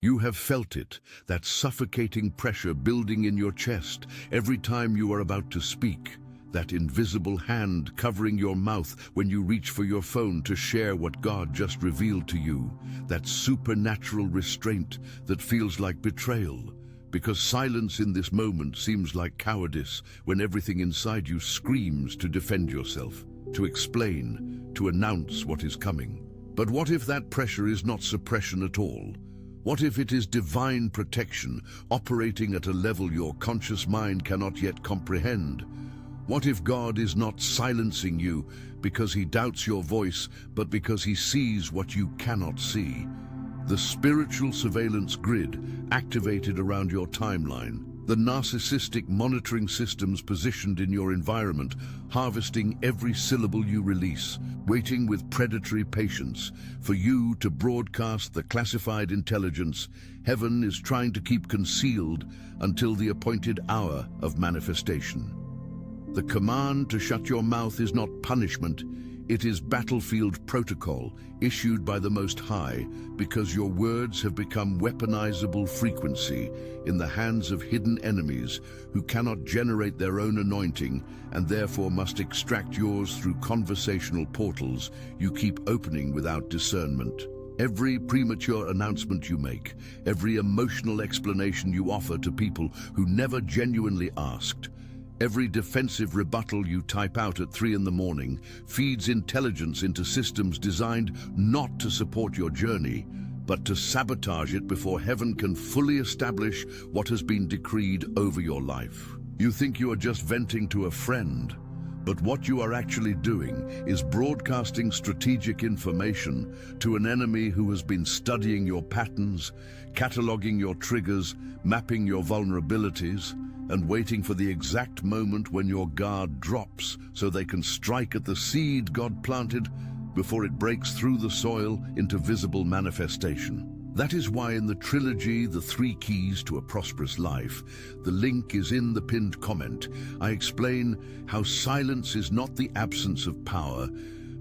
You have felt it, that suffocating pressure building in your chest every time you are about to speak, that invisible hand covering your mouth when you reach for your phone to share what God just revealed to you, that supernatural restraint that feels like betrayal, because silence in this moment seems like cowardice when everything inside you screams to defend yourself, to explain, to announce what is coming. But what if that pressure is not suppression at all? What if it is divine protection operating at a level your conscious mind cannot yet comprehend? What if God is not silencing you because he doubts your voice, but because he sees what you cannot see? The spiritual surveillance grid activated around your timeline, the narcissistic monitoring systems positioned in your environment, harvesting every syllable you release, waiting with predatory patience for you to broadcast the classified intelligence heaven is trying to keep concealed until the appointed hour of manifestation. The command to shut your mouth is not punishment, it is battlefield protocol issued by the Most High, because your words have become weaponizable frequency in the hands of hidden enemies who cannot generate their own anointing and therefore must extract yours through conversational portals you keep opening without discernment. Every premature announcement you make, every emotional explanation you offer to people who never genuinely asked, every defensive rebuttal you type out at 3 in the morning feeds intelligence into systems designed not to support your journey, but to sabotage it before heaven can fully establish what has been decreed over your life. You think you are just venting to a friend, but what you are actually doing is broadcasting strategic information to an enemy who has been studying your patterns, cataloging your triggers, mapping your vulnerabilities, and waiting for the exact moment when your guard drops so they can strike at the seed God planted before it breaks through the soil into visible manifestation. That is why in the trilogy, The 3 Keys to a Prosperous Life, the link is in the pinned comment, I explain how silence is not the absence of power,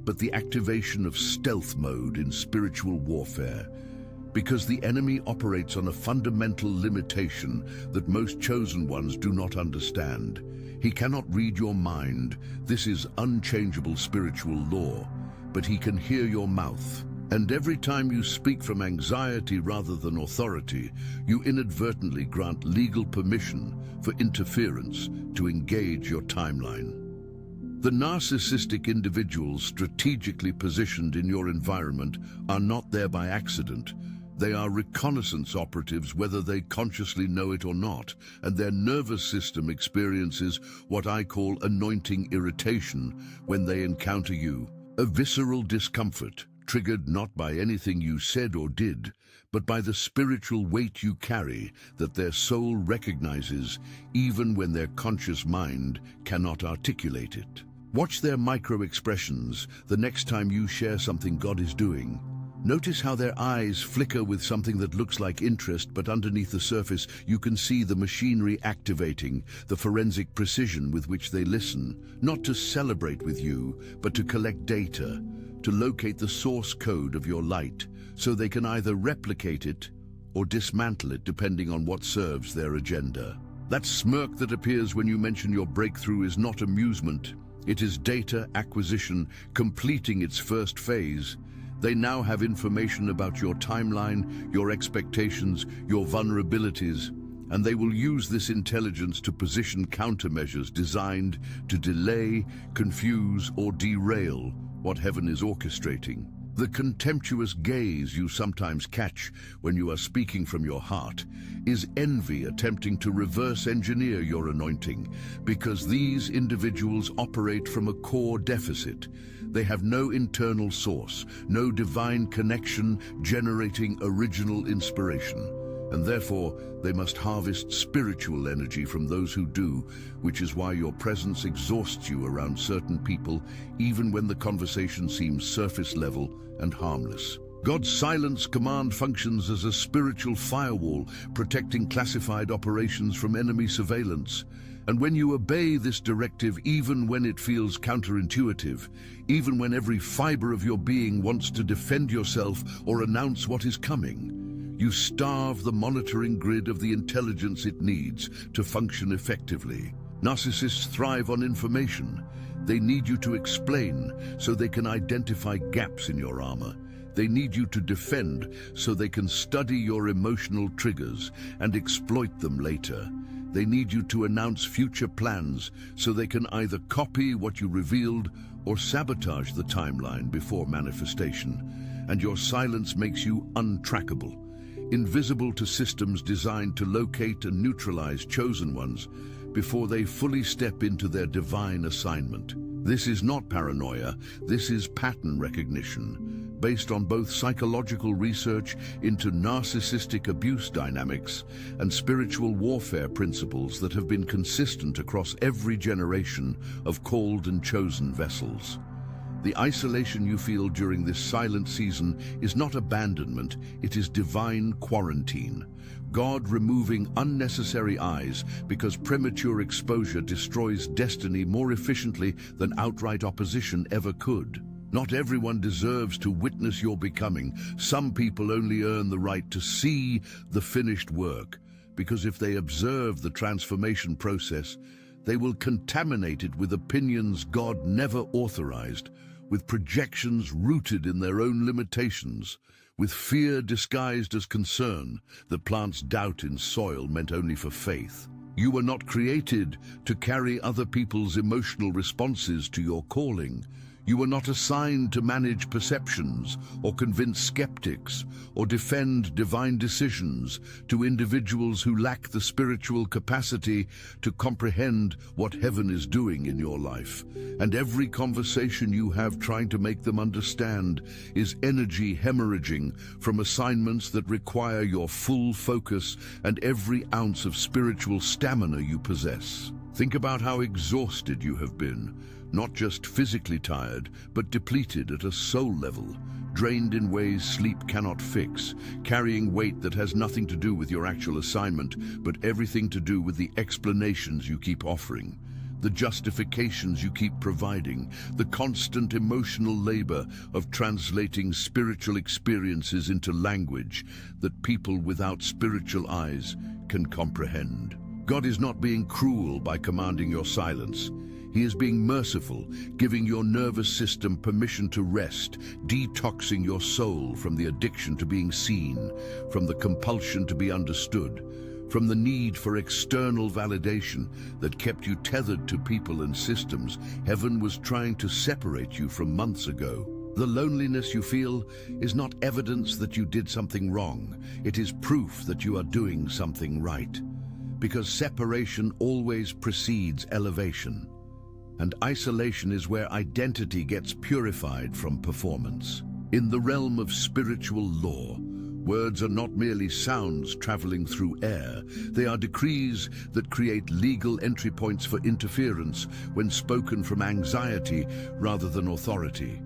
but the activation of stealth mode in spiritual warfare. Because the enemy operates on a fundamental limitation that most chosen ones do not understand. He cannot read your mind, this is unchangeable spiritual law, but he can hear your mouth. And every time you speak from anxiety rather than authority, you inadvertently grant legal permission for interference to engage your timeline. The narcissistic individuals strategically positioned in your environment are not there by accident. They are reconnaissance operatives whether they consciously know it or not, and their nervous system experiences what I call anointing irritation when they encounter you. A visceral discomfort, triggered not by anything you said or did, but by the spiritual weight you carry that their soul recognizes even when their conscious mind cannot articulate it. Watch their micro-expressions the next time you share something God is doing. Notice how their eyes flicker with something that looks like interest, but underneath the surface you can see the machinery activating, the forensic precision with which they listen, not to celebrate with you, but to collect data, to locate the source code of your light, so they can either replicate it or dismantle it depending on what serves their agenda. That smirk that appears when you mention your breakthrough is not amusement. It is data acquisition completing its first phase. They now have information about your timeline, your expectations, your vulnerabilities, and they will use this intelligence to position countermeasures designed to delay, confuse, or derail what heaven is orchestrating. The contemptuous gaze you sometimes catch when you are speaking from your heart is envy attempting to reverse engineer your anointing, because these individuals operate from a core deficit. They have no internal source, no divine connection generating original inspiration, and therefore they must harvest spiritual energy from those who do, which is why your presence exhausts you around certain people, even when the conversation seems surface level and harmless. God's silence command functions as a spiritual firewall, protecting classified operations from enemy surveillance. And when you obey this directive, even when it feels counterintuitive, even when every fiber of your being wants to defend yourself or announce what is coming, You starve the monitoring grid of the intelligence it needs to function effectively. Narcissists thrive on information. They need you to explain so they can identify gaps in your armor. They need you to defend so they can study your emotional triggers and exploit them later. They need you to announce future plans so they can either copy what you revealed or sabotage the timeline before manifestation. And your silence makes you untrackable, invisible to systems designed to locate and neutralize chosen ones before they fully step into their divine assignment. This is not paranoia, this is pattern recognition, based on both psychological research into narcissistic abuse dynamics and spiritual warfare principles that have been consistent across every generation of called and chosen vessels. The isolation you feel during this silent season is not abandonment, it is divine quarantine. God removing unnecessary eyes because premature exposure destroys destiny more efficiently than outright opposition ever could. Not everyone deserves to witness your becoming. Some people only earn the right to see the finished work, because if they observe the transformation process, they will contaminate it with opinions God never authorized, with projections rooted in their own limitations, with fear disguised as concern that plants doubt in soil meant only for faith. You were not created to carry other people's emotional responses to your calling. You were not assigned to manage perceptions or convince skeptics or defend divine decisions to individuals who lack the spiritual capacity to comprehend what heaven is doing in your life. And every conversation you have trying to make them understand is energy hemorrhaging from assignments that require your full focus and every ounce of spiritual stamina you possess. Think about how exhausted you have been. Not just physically tired, but depleted at a soul level, drained in ways sleep cannot fix, carrying weight that has nothing to do with your actual assignment, but everything to do with the explanations you keep offering, the justifications you keep providing, the constant emotional labor of translating spiritual experiences into language that people without spiritual eyes can comprehend. God is not being cruel by commanding your silence. He is being merciful, giving your nervous system permission to rest, detoxing your soul from the addiction to being seen, from the compulsion to be understood, from the need for external validation that kept you tethered to people and systems heaven was trying to separate you from months ago. The loneliness you feel is not evidence that you did something wrong. It is proof that you are doing something right. Because separation always precedes elevation. And isolation is where identity gets purified from performance. In the realm of spiritual law, words are not merely sounds traveling through air. They are decrees that create legal entry points for interference when spoken from anxiety rather than authority.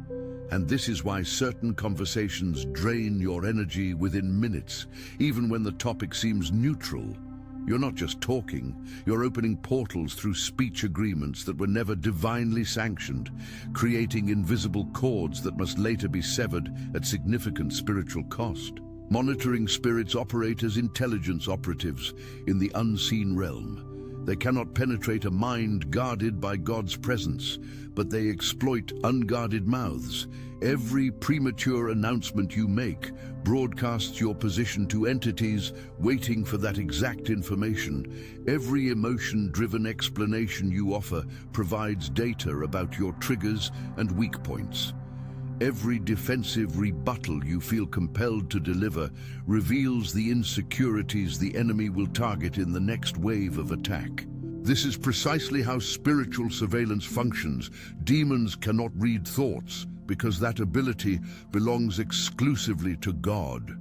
And this is why certain conversations drain your energy within minutes, even when the topic seems neutral. You're not just talking, you're opening portals through speech agreements that were never divinely sanctioned, creating invisible cords that must later be severed at significant spiritual cost. Monitoring spirits operate as intelligence operatives in the unseen realm. They cannot penetrate a mind guarded by God's presence, but they exploit unguarded mouths. Every premature announcement you make broadcasts your position to entities waiting for that exact information. Every emotion-driven explanation you offer provides data about your triggers and weak points. Every defensive rebuttal you feel compelled to deliver reveals the insecurities the enemy will target in the next wave of attack. This is precisely how spiritual surveillance functions. Demons cannot read thoughts because that ability belongs exclusively to God.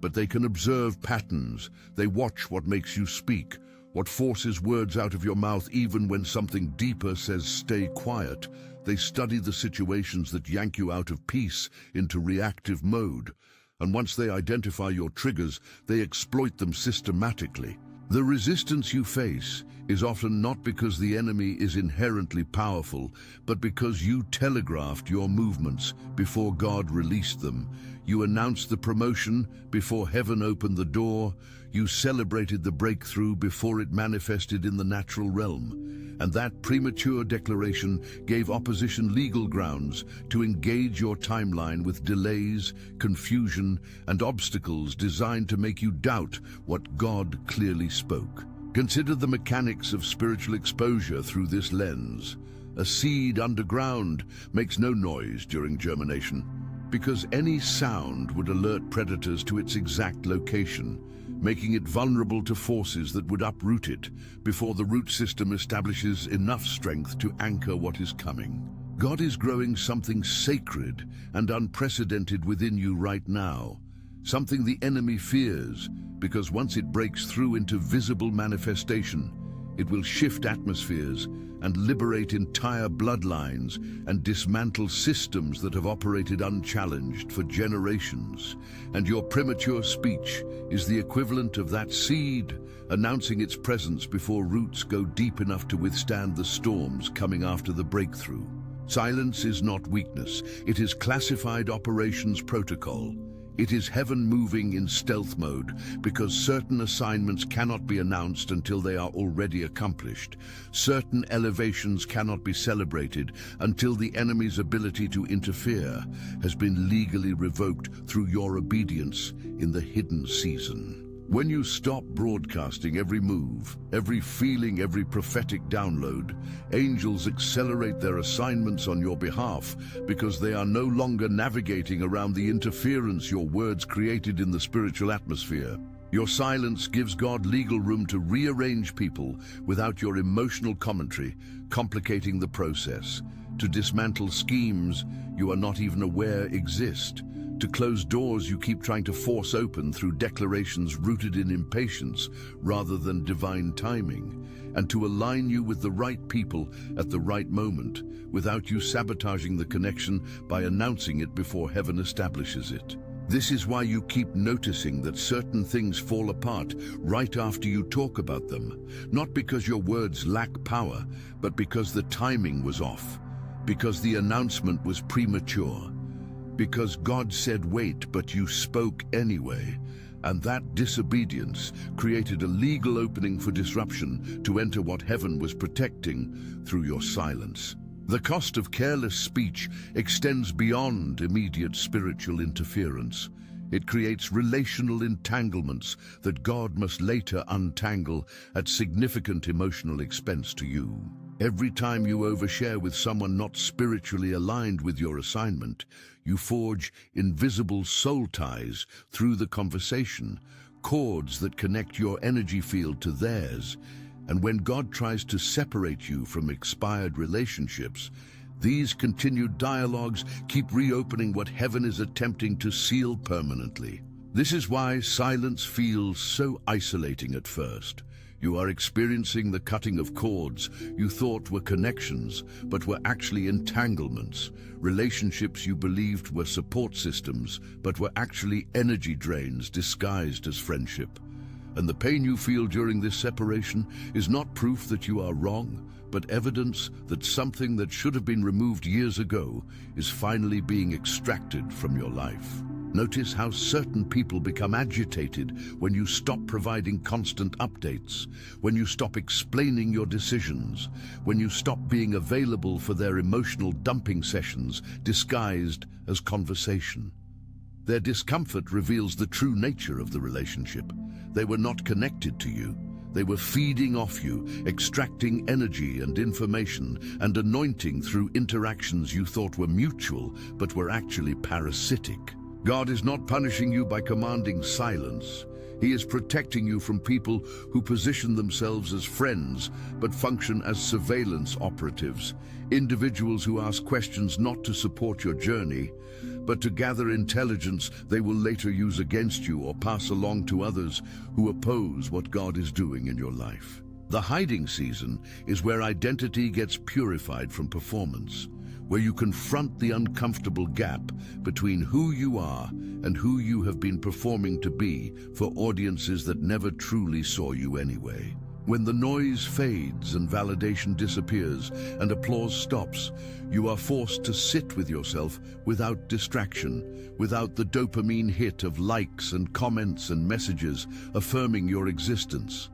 But they can observe patterns. They watch what makes you speak, what forces words out of your mouth even when something deeper says stay quiet. They study the situations that yank you out of peace into reactive mode. And once they identify your triggers, they exploit them systematically. The resistance you face is often not because the enemy is inherently powerful, but because you telegraphed your movements before God released them. You announced the promotion before heaven opened the door. You celebrated the breakthrough before it manifested in the natural realm. And that premature declaration gave opposition legal grounds to engage your timeline with delays, confusion, and obstacles designed to make you doubt what God clearly spoke. Consider the mechanics of spiritual exposure through this lens. A seed underground makes no noise during germination, because any sound would alert predators to its exact location, making it vulnerable to forces that would uproot it before the root system establishes enough strength to anchor what is coming. God is growing something sacred and unprecedented within you right now, something the enemy fears, because once it breaks through into visible manifestation, it will shift atmospheres and liberate entire bloodlines and dismantle systems that have operated unchallenged for generations. And your premature speech is the equivalent of that seed, announcing its presence before roots go deep enough to withstand the storms coming after the breakthrough. Silence is not weakness, it is classified operations protocol. It is heaven moving in stealth mode, because certain assignments cannot be announced until they are already accomplished. Certain elevations cannot be celebrated until the enemy's ability to interfere has been legally revoked through your obedience in the hidden season. When you stop broadcasting every move, every feeling, every prophetic download, angels accelerate their assignments on your behalf, because they are no longer navigating around the interference your words created in the spiritual atmosphere. Your silence gives God legal room to rearrange people without your emotional commentary complicating the process, to dismantle schemes you are not even aware exist, to close doors you keep trying to force open through declarations rooted in impatience rather than divine timing, and to align you with the right people at the right moment without you sabotaging the connection by announcing it before heaven establishes it. This is why you keep noticing that certain things fall apart right after you talk about them, not because your words lack power, but because the timing was off, because the announcement was premature, because God said wait, but you spoke anyway, and that disobedience created a legal opening for disruption to enter what heaven was protecting through your silence. The cost of careless speech extends beyond immediate spiritual interference. It creates relational entanglements that God must later untangle at significant emotional expense to you. Every time you overshare with someone not spiritually aligned with your assignment, you forge invisible soul ties through the conversation, cords that connect your energy field to theirs. And when God tries to separate you from expired relationships, these continued dialogues keep reopening what heaven is attempting to seal permanently. This is why silence feels so isolating at first. You are experiencing the cutting of cords you thought were connections, but were actually entanglements. Relationships you believed were support systems, but were actually energy drains disguised as friendship. And the pain you feel during this separation is not proof that you are wrong, but evidence that something that should have been removed years ago is finally being extracted from your life. Notice how certain people become agitated when you stop providing constant updates, when you stop explaining your decisions, when you stop being available for their emotional dumping sessions disguised as conversation. Their discomfort reveals the true nature of the relationship. They were not connected to you. They were feeding off you, extracting energy and information and anointing through interactions you thought were mutual, but were actually parasitic. God is not punishing you by commanding silence. He is protecting you from people who position themselves as friends but function as surveillance operatives, individuals who ask questions not to support your journey, but to gather intelligence they will later use against you or pass along to others who oppose what God is doing in your life. The hiding season is where identity gets purified from performance, where you confront the uncomfortable gap between who you are and who you have been performing to be for audiences that never truly saw you anyway. When the noise fades and validation disappears and applause stops, you are forced to sit with yourself without distraction, without the dopamine hit of likes and comments and messages affirming your existence.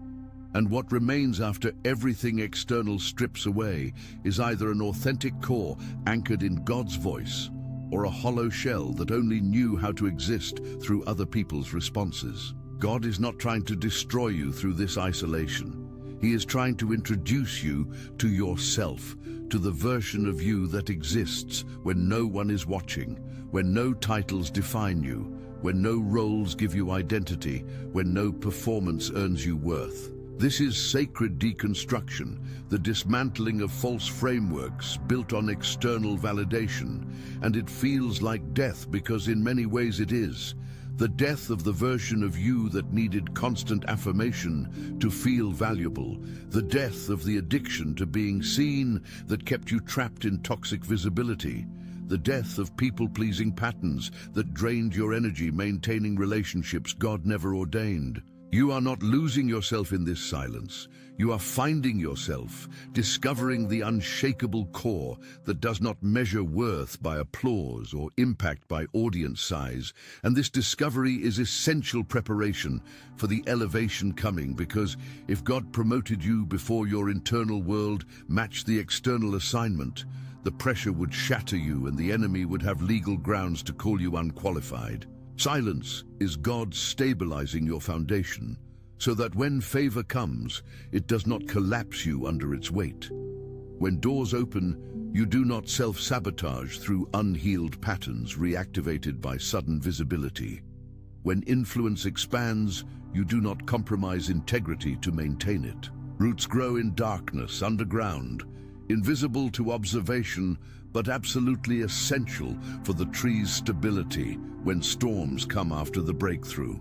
And what remains after everything external strips away is either an authentic core anchored in God's voice, or a hollow shell that only knew how to exist through other people's responses. God is not trying to destroy you through this isolation. He is trying to introduce you to yourself, to the version of you that exists when no one is watching, when no titles define you, when no roles give you identity, when no performance earns you worth. This is sacred deconstruction, the dismantling of false frameworks built on external validation, and it feels like death because in many ways it is. The death of the version of you that needed constant affirmation to feel valuable, the death of the addiction to being seen that kept you trapped in toxic visibility, the death of people-pleasing patterns that drained your energy maintaining relationships God never ordained. You are not losing yourself in this silence. You are finding yourself, discovering the unshakable core that does not measure worth by applause or impact by audience size. And this discovery is essential preparation for the elevation coming, because if God promoted you before your internal world matched the external assignment, the pressure would shatter you and the enemy would have legal grounds to call you unqualified. Silence is God stabilizing your foundation, so that when favor comes, it does not collapse you under its weight. When doors open, you do not self-sabotage through unhealed patterns reactivated by sudden visibility. When influence expands, you do not compromise integrity to maintain it. Roots grow in darkness, underground, invisible to observation, but absolutely essential for the tree's stability when storms come after the breakthrough.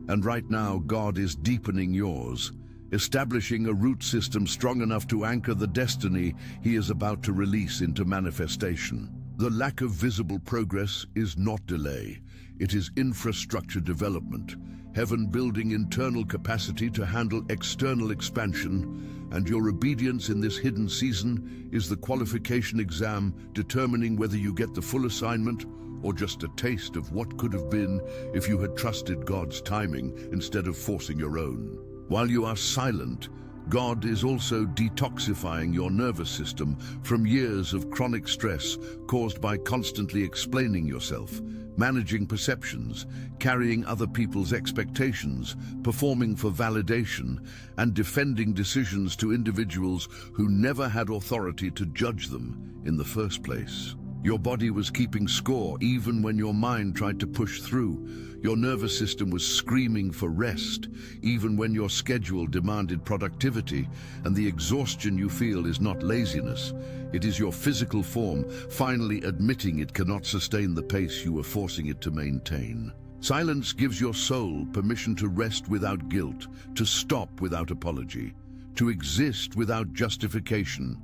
And right now, God is deepening yours, establishing a root system strong enough to anchor the destiny He is about to release into manifestation. The lack of visible progress is not delay. It is infrastructure development, heaven building internal capacity to handle external expansion, and your obedience in this hidden season is the qualification exam determining whether you get the full assignment or just a taste of what could have been if you had trusted God's timing instead of forcing your own. While you are silent, God is also detoxifying your nervous system from years of chronic stress caused by constantly explaining yourself, managing perceptions, carrying other people's expectations, performing for validation, and defending decisions to individuals who never had authority to judge them in the first place. Your body was keeping score even when your mind tried to push through. Your nervous system was screaming for rest even when your schedule demanded productivity, and the exhaustion you feel is not laziness. It is your physical form finally admitting it cannot sustain the pace you were forcing it to maintain. Silence gives your soul permission to rest without guilt, to stop without apology, to exist without justification.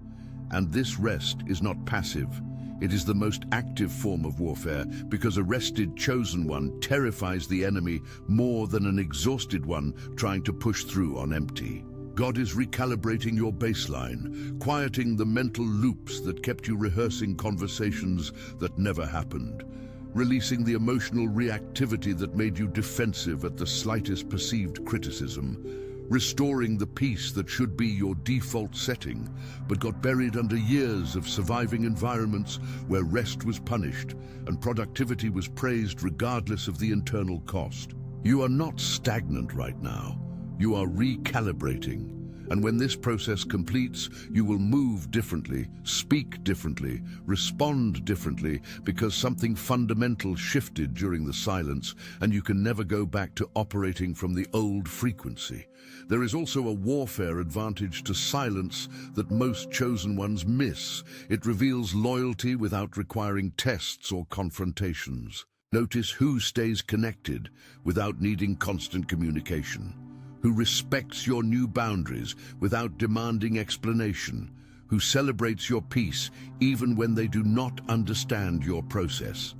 And this rest is not passive. It is the most active form of warfare, because a rested, chosen one terrifies the enemy more than an exhausted one trying to push through on empty. God is recalibrating your baseline, quieting the mental loops that kept you rehearsing conversations that never happened, releasing the emotional reactivity that made you defensive at the slightest perceived criticism, restoring the peace that should be your default setting, but got buried under years of surviving environments where rest was punished and productivity was praised regardless of the internal cost. You are not stagnant right now. You are recalibrating. And when this process completes, you will move differently, speak differently, respond differently, because something fundamental shifted during the silence, and you can never go back to operating from the old frequency. There is also a warfare advantage to silence that most chosen ones miss. It reveals loyalty without requiring tests or confrontations. Notice who stays connected without needing constant communication, who respects your new boundaries without demanding explanation, who celebrates your peace even when they do not understand your process.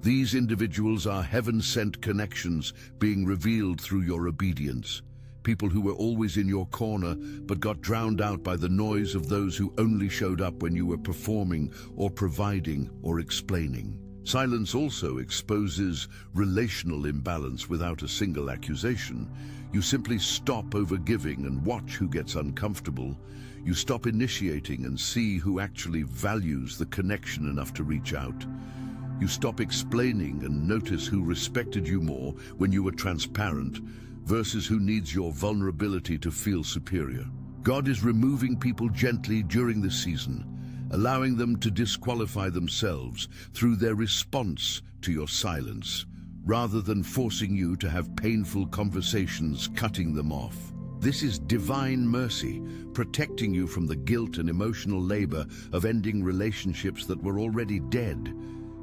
These individuals are heaven-sent connections being revealed through your obedience. People who were always in your corner but got drowned out by the noise of those who only showed up when you were performing or providing or explaining. Silence also exposes relational imbalance without a single accusation. You simply stop overgiving and watch who gets uncomfortable. You stop initiating and see who actually values the connection enough to reach out. You stop explaining and notice who respected you more when you were transparent versus who needs your vulnerability to feel superior. God is removing people gently during this season, allowing them to disqualify themselves through their response to your silence, rather than forcing you to have painful conversations cutting them off. This is divine mercy, protecting you from the guilt and emotional labor of ending relationships that were already dead,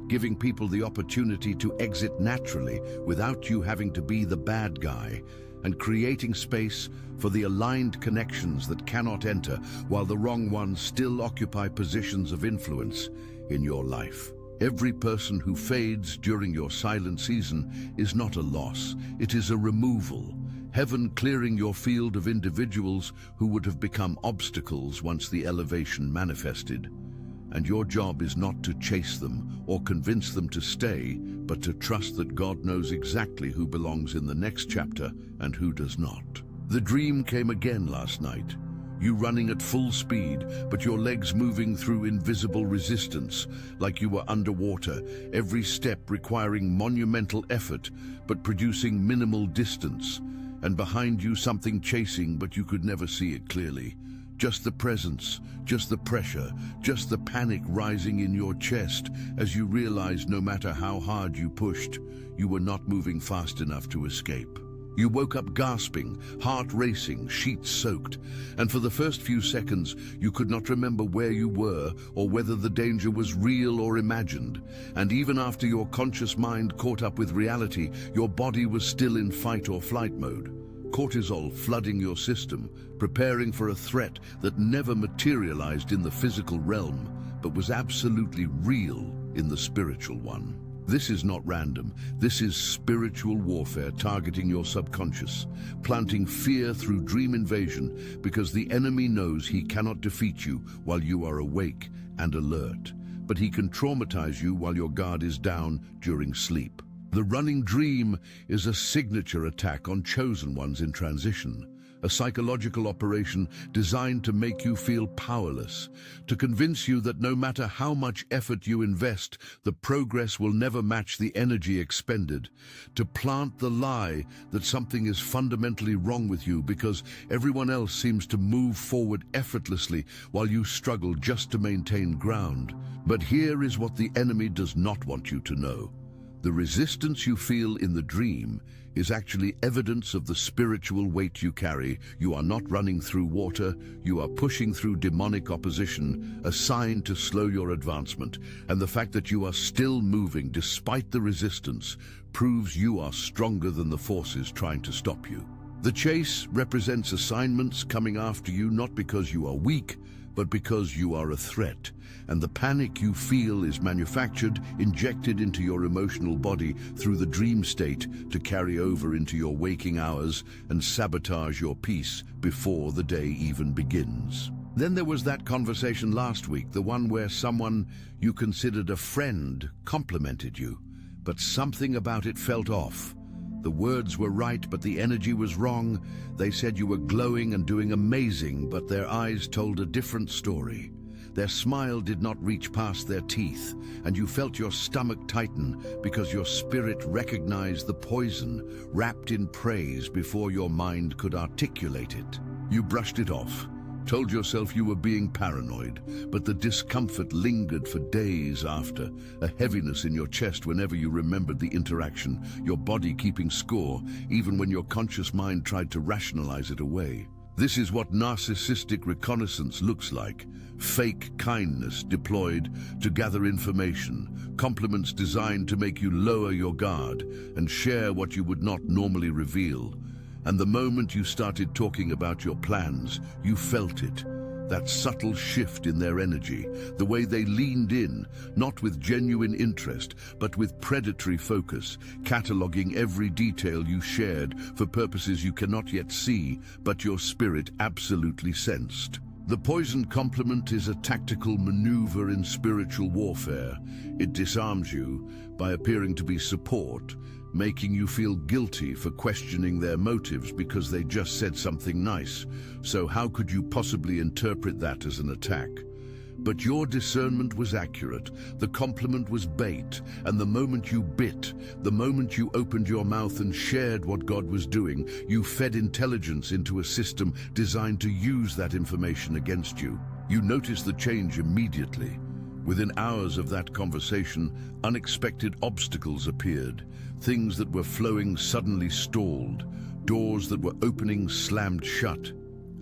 giving people the opportunity to exit naturally without you having to be the bad guy, and creating space for the aligned connections that cannot enter while the wrong ones still occupy positions of influence in your life. Every person who fades during your silent season is not a loss, it is a removal. Heaven clearing your field of individuals who would have become obstacles once the elevation manifested. And your job is not to chase them or convince them to stay, but to trust that God knows exactly who belongs in the next chapter and who does not. The dream came again last night. You running at full speed, but your legs moving through invisible resistance, like you were underwater, every step requiring monumental effort, but producing minimal distance. And behind you something chasing, but you could never see it clearly. Just the presence, just the pressure, just the panic rising in your chest as you realized no matter how hard you pushed, you were not moving fast enough to escape. You woke up gasping, heart racing, sheets soaked, and for the first few seconds you could not remember where you were or whether the danger was real or imagined. And even after your conscious mind caught up with reality, your body was still in fight or flight mode. Cortisol flooding your system, preparing for a threat that never materialized in the physical realm, but was absolutely real in the spiritual one. This is not random. This is spiritual warfare targeting your subconscious, planting fear through dream invasion because the enemy knows he cannot defeat you while you are awake and alert, but he can traumatize you while your guard is down during sleep. The running dream is a signature attack on chosen ones in transition, a psychological operation designed to make you feel powerless, to convince you that no matter how much effort you invest, the progress will never match the energy expended, to plant the lie that something is fundamentally wrong with you because everyone else seems to move forward effortlessly while you struggle just to maintain ground. But here is what the enemy does not want you to know. The resistance you feel in the dream is actually evidence of the spiritual weight you carry. You are not running through water, you are pushing through demonic opposition, a sign to slow your advancement. And the fact that you are still moving despite the resistance proves you are stronger than the forces trying to stop you. The chase represents assignments coming after you not because you are weak, but because you are a threat. And the panic you feel is manufactured, injected into your emotional body through the dream state to carry over into your waking hours and sabotage your peace before the day even begins. Then there was that conversation last week, the one where someone you considered a friend complimented you, but something about it felt off. The words were right, but the energy was wrong. They said you were glowing and doing amazing, but their eyes told a different story. Their smile did not reach past their teeth, and you felt your stomach tighten because your spirit recognized the poison wrapped in praise before your mind could articulate it. You brushed it off, told yourself you were being paranoid, but the discomfort lingered for days after, a heaviness in your chest whenever you remembered the interaction, your body keeping score, even when your conscious mind tried to rationalize it away. This is what narcissistic reconnaissance looks like. Fake kindness deployed to gather information, compliments designed to make you lower your guard and share what you would not normally reveal. And the moment you started talking about your plans, you felt it. that subtle shift in their energy, the way they leaned in, not with genuine interest, but with predatory focus, cataloging every detail you shared for purposes you cannot yet see, but your spirit absolutely sensed. The poisoned compliment is a tactical maneuver in spiritual warfare. It disarms you by appearing to be support, making you feel guilty for questioning their motives because they just said something nice. So how could you possibly interpret that as an attack? But your discernment was accurate. The compliment was bait, and the moment you bit, the moment you opened your mouth and shared what God was doing, you fed intelligence into a system designed to use that information against you. You noticed the change immediately. Within hours of that conversation, unexpected obstacles appeared. Things that were flowing suddenly stalled. Doors that were opening slammed shut.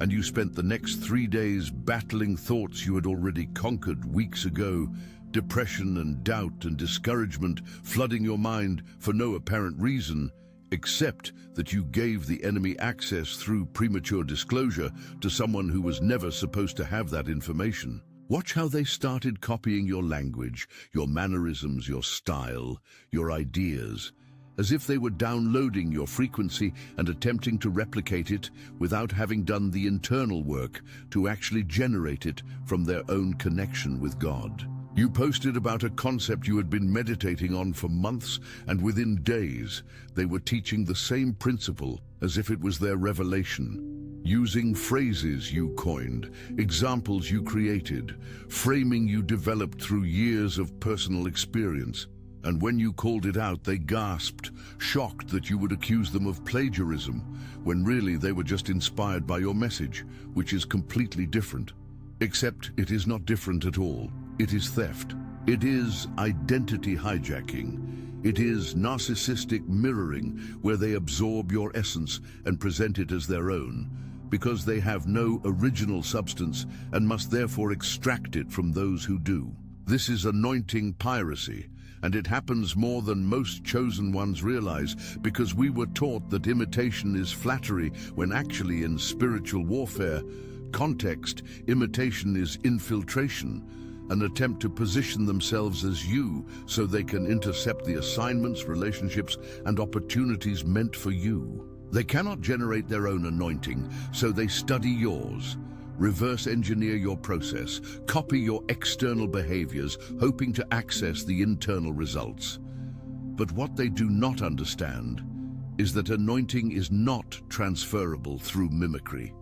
And you spent the next 3 days battling thoughts you had already conquered weeks ago. Depression and doubt and discouragement flooding your mind for no apparent reason, except that you gave the enemy access through premature disclosure to someone who was never supposed to have that information. Watch how they started copying your language, your mannerisms, your style, your ideas, as if they were downloading your frequency and attempting to replicate it without having done the internal work to actually generate it from their own connection with God. You posted about a concept you had been meditating on for months, and within days, they were teaching the same principle as if it was their revelation. Using phrases you coined, examples you created, framing you developed through years of personal experience. And when you called it out, they gasped, shocked that you would accuse them of plagiarism, when really they were just inspired by your message, which is completely different. Except it is not different at all. It is theft. It is identity hijacking. It is narcissistic mirroring, where they absorb your essence and present it as their own, because they have no original substance and must therefore extract it from those who do. This is anointing piracy, and it happens more than most chosen ones realize, because we were taught that imitation is flattery, when actually in spiritual warfare context, imitation is infiltration, an attempt to position themselves as you so they can intercept the assignments, relationships, and opportunities meant for you. They cannot generate their own anointing, so they study yours. Reverse engineer your process, copy your external behaviors, hoping to access the internal results. But what they do not understand is that anointing is not transferable through mimicry.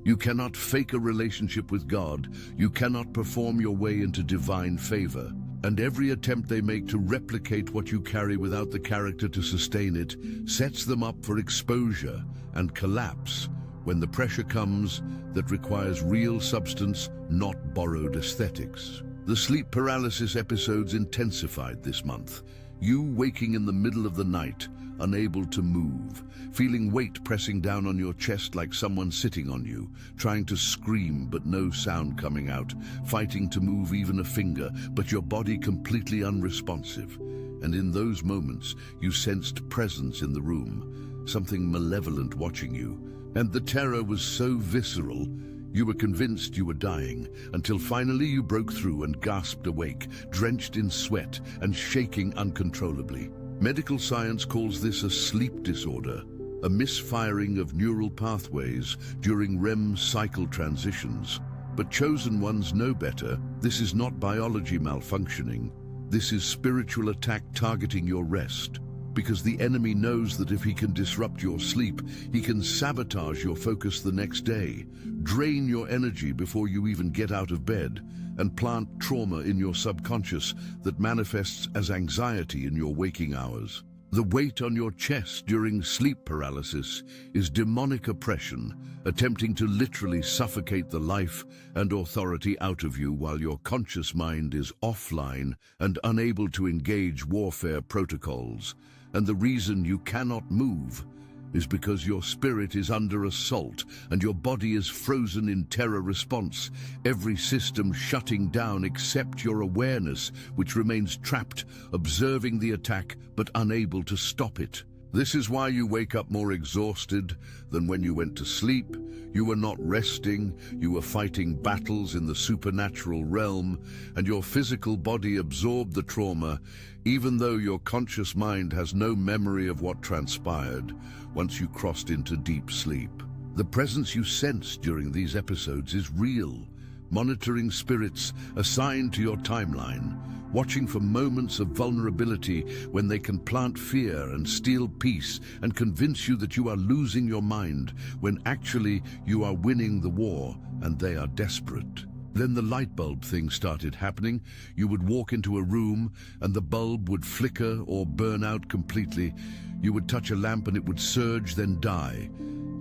You cannot fake a relationship with God. You cannot perform your way into divine favor. And every attempt they make to replicate what you carry without the character to sustain it sets them up for exposure and collapse when the pressure comes that requires real substance, not borrowed aesthetics. The sleep paralysis episodes intensified this month. You waking in the middle of the night, unable to move, feeling weight pressing down on your chest like someone sitting on you, trying to scream but no sound coming out, fighting to move even a finger, but your body completely unresponsive. And in those moments, you sensed presence in the room, something malevolent watching you. And the terror was so visceral, you were convinced you were dying, until finally you broke through and gasped awake, drenched in sweat and shaking uncontrollably. Medical science calls this a sleep disorder, a misfiring of neural pathways during REM cycle transitions. But chosen ones know better. This is not biology malfunctioning. This is spiritual attack targeting your rest. Because the enemy knows that if he can disrupt your sleep, he can sabotage your focus the next day, drain your energy before you even get out of bed, and plant trauma in your subconscious that manifests as anxiety in your waking hours. The weight on your chest during sleep paralysis is demonic oppression, attempting to literally suffocate the life and authority out of you while your conscious mind is offline and unable to engage warfare protocols. And the reason you cannot move is because your spirit is under assault and your body is frozen in terror response, every system shutting down except your awareness, which remains trapped, observing the attack but unable to stop it. This is why you wake up more exhausted than when you went to sleep, You were not resting, you were fighting battles in the supernatural realm, and your physical body absorbed the trauma, even though your conscious mind has no memory of what transpired once you crossed into deep sleep. The presence you sensed during these episodes is real, monitoring spirits assigned to your timeline, watching for moments of vulnerability when they can plant fear and steal peace and convince you that you are losing your mind when actually you are winning the war and they are desperate. Then the light bulb thing started happening. You would walk into a room and the bulb would flicker or burn out completely. You would touch a lamp and it would surge, then die.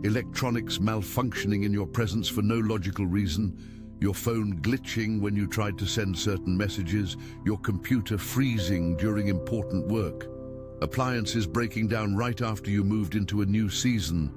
Electronics malfunctioning in your presence for no logical reason. Your phone glitching when you tried to send certain messages, your computer freezing during important work, appliances breaking down right after you moved into a new season,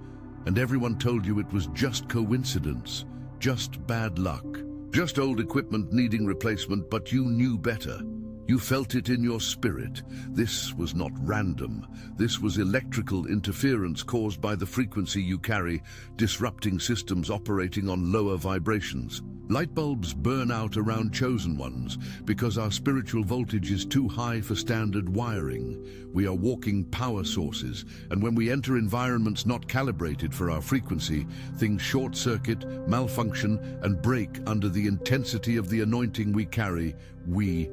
and everyone told you it was just coincidence, just bad luck, just old equipment needing replacement, but you knew better. You felt it in your spirit. This was not random. This was electrical interference caused by the frequency you carry, disrupting systems operating on lower vibrations. Light bulbs burn out around chosen ones because our spiritual voltage is too high for standard wiring. We are walking power sources, and when we enter environments not calibrated for our frequency, things short-circuit, malfunction, and break under the intensity of the anointing we carry. We